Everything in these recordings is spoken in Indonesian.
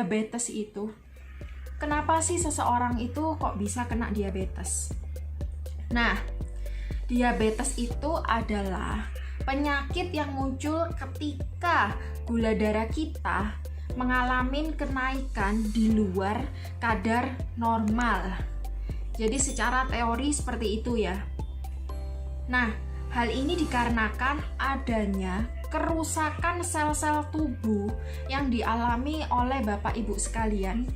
diabetes itu, kenapa sih seseorang itu kok bisa kena diabetes? Nah, diabetes itu adalah penyakit yang muncul ketika gula darah kita mengalami kenaikan di luar kadar normal. Jadi secara teori seperti itu ya. Nah, hal ini dikarenakan adanya kerusakan sel-sel tubuh yang dialami oleh Bapak Ibu sekalian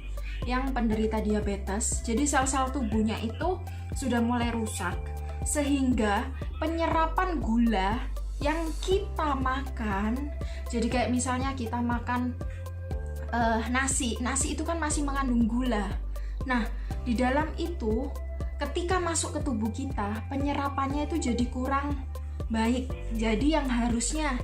yang penderita diabetes. Jadi sel-sel tubuhnya itu sudah mulai rusak, sehingga penyerapan gula yang kita makan, jadi kayak misalnya kita makan nasi itu kan masih mengandung gula. Nah, di dalam itu ketika masuk ke tubuh kita, penyerapannya itu jadi kurang baik. Jadi yang harusnya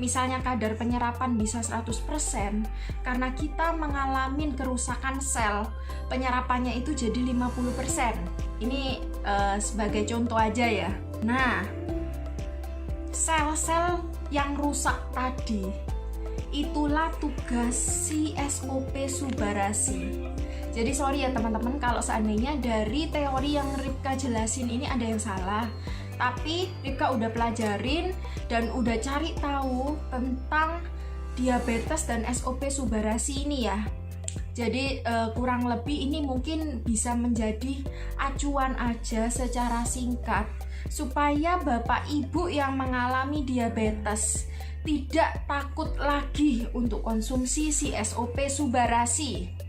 misalnya kadar penyerapan bisa 100%, karena kita mengalami kerusakan sel, penyerapannya itu jadi 50%. Ini sebagai contoh aja ya. Nah, sel-sel yang rusak tadi, itulah tugas si SOP Subarasi. Jadi sorry ya teman-teman kalau seandainya dari teori yang Ripka jelasin ini ada yang salah. Tapi Ripka udah pelajarin dan udah cari tahu tentang diabetes dan SOP Subarasi ini ya. Jadi kurang lebih ini mungkin bisa menjadi acuan aja secara singkat supaya Bapak Ibu yang mengalami diabetes tidak takut lagi untuk konsumsi si SOP Subarasi.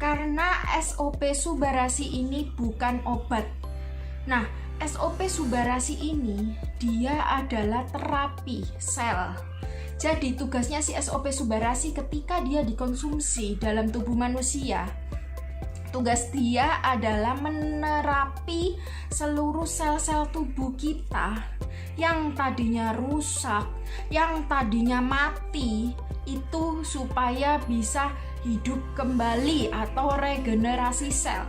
Karena SOP Subarasi ini bukan obat. Nah, SOP Subarasi ini dia adalah terapi sel. Jadi tugasnya si SOP Subarasi ketika dia dikonsumsi dalam tubuh manusia, tugas dia adalah menerapi seluruh sel-sel tubuh kita yang tadinya rusak, yang tadinya mati, itu supaya bisa hidup kembali atau regenerasi sel.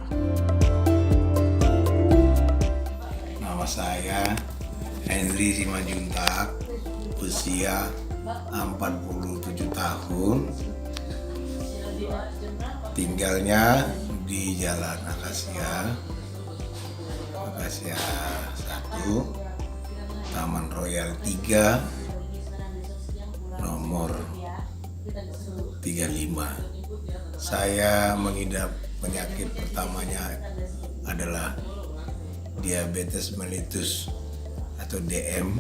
Nama saya Henry Simanjuntak, usia 47 tahun, tinggalnya di Jalan Akasia 1, Taman Royal 3, nomor 35. Saya mengidap penyakit pertamanya adalah diabetes mellitus atau DM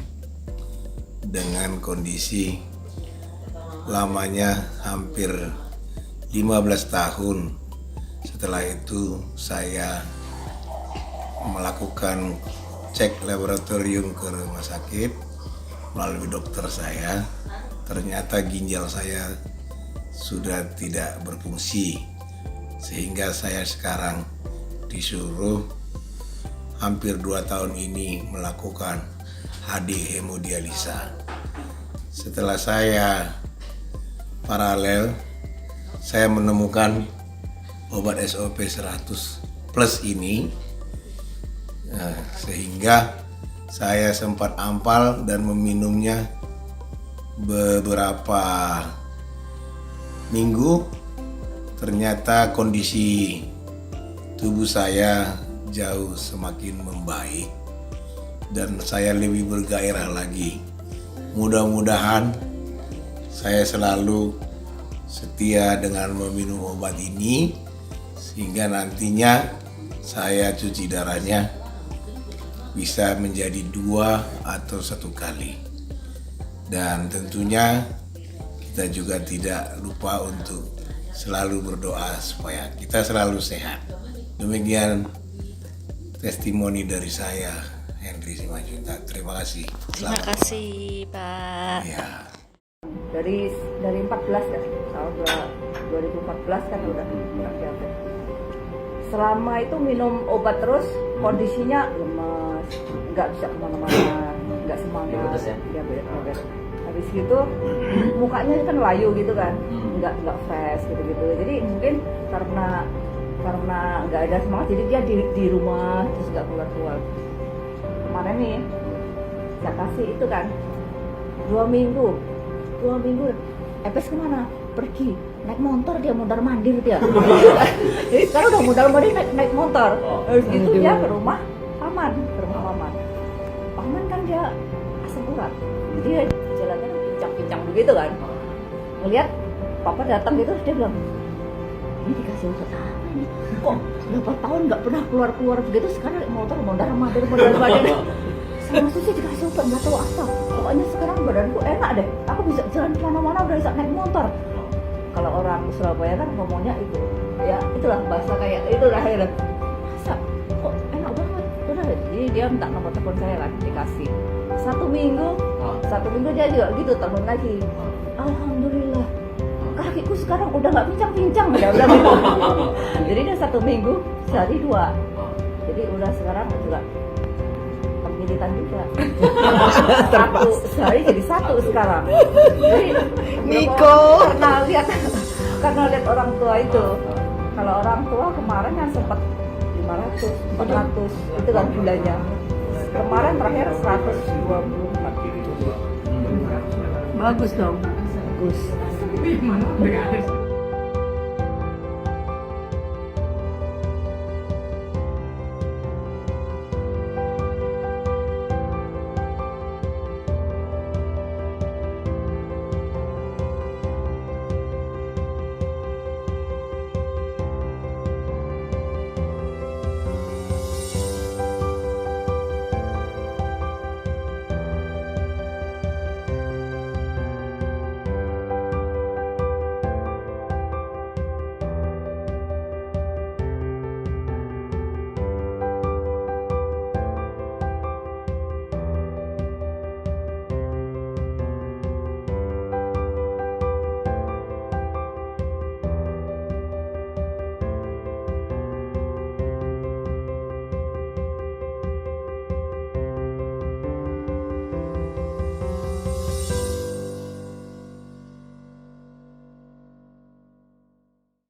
dengan kondisi lamanya hampir 15 tahun. Setelah itu saya melakukan cek laboratorium ke rumah sakit melalui dokter saya. Ternyata ginjal saya sudah tidak berfungsi, sehingga saya sekarang disuruh hampir 2 tahun ini melakukan HD hemodialisa. Setelah saya paralel, saya menemukan obat SOP 100 plus ini, sehingga saya sempat ampal dan meminumnya beberapa minggu. Ternyata kondisi tubuh saya jauh semakin membaik dan saya lebih bergairah lagi. Mudah-mudahan saya selalu setia dengan meminum obat ini sehingga nantinya saya cuci darahnya bisa menjadi 2 atau 1 kali. Dan tentunya kita juga tidak lupa untuk selalu berdoa supaya kita selalu sehat. Demikian testimoni dari saya, Henry Simanjuntak. Terima kasih. Terima kasih, Pak. Ya. Dari 14 ya, tahun 2014 kan udah diabetes. Selama itu minum obat terus, kondisinya lemas, nggak bisa kemana-mana, nggak semangat, diabetes. Habis gitu mukanya kan layu gitu kan, nggak fresh gitu-gitu. Jadi mungkin karena nggak ada semangat, jadi dia di rumah terus nggak keluar. Kemarin nih saya kasih itu kan 2 minggu, Epes kemana? Pergi. naik motor dia mondar mandir dia. Jadi sekarang udah mondar mandir naik motor. Terus gitu dia ke rumah paman. Paman kan dia asam urat, jadi dia jalannya pincang-pincang begitu kan. Ngeliat papa datang gitu, dia bilang, ini dikasih obat apa ini? Kok berapa tahun nggak pernah keluar begitu, sekarang naik motor mondar mandir. Sama susi dikasih obat nggak tahu apa. Pokoknya sekarang badanku enak deh, aku bisa jalan kemana-mana udah bisa naik motor. Kalau orang Surabaya kan ngomongnya itu, ya itulah bahasa kayak itulah ya. Masa kok enak banget, udah. Jadi dia minta nomor telepon saya kan, dikasih. Satu minggu dia juga gitu, telepon lagi. Alhamdulillah, kakiku sekarang udah nggak pincang-pincang, udah gitu. Jadi dia 1 minggu sehari 2. Jadi udah sekarang juga militan juga. Satu sehari jadi 1 sekarang. Jadi Niko. karena lihat orang tua itu. Kalau orang tua kemarin kan sempat 500, 400 itu kan gulanya. Kemarin terakhir 124. Bagus dong. Bagus.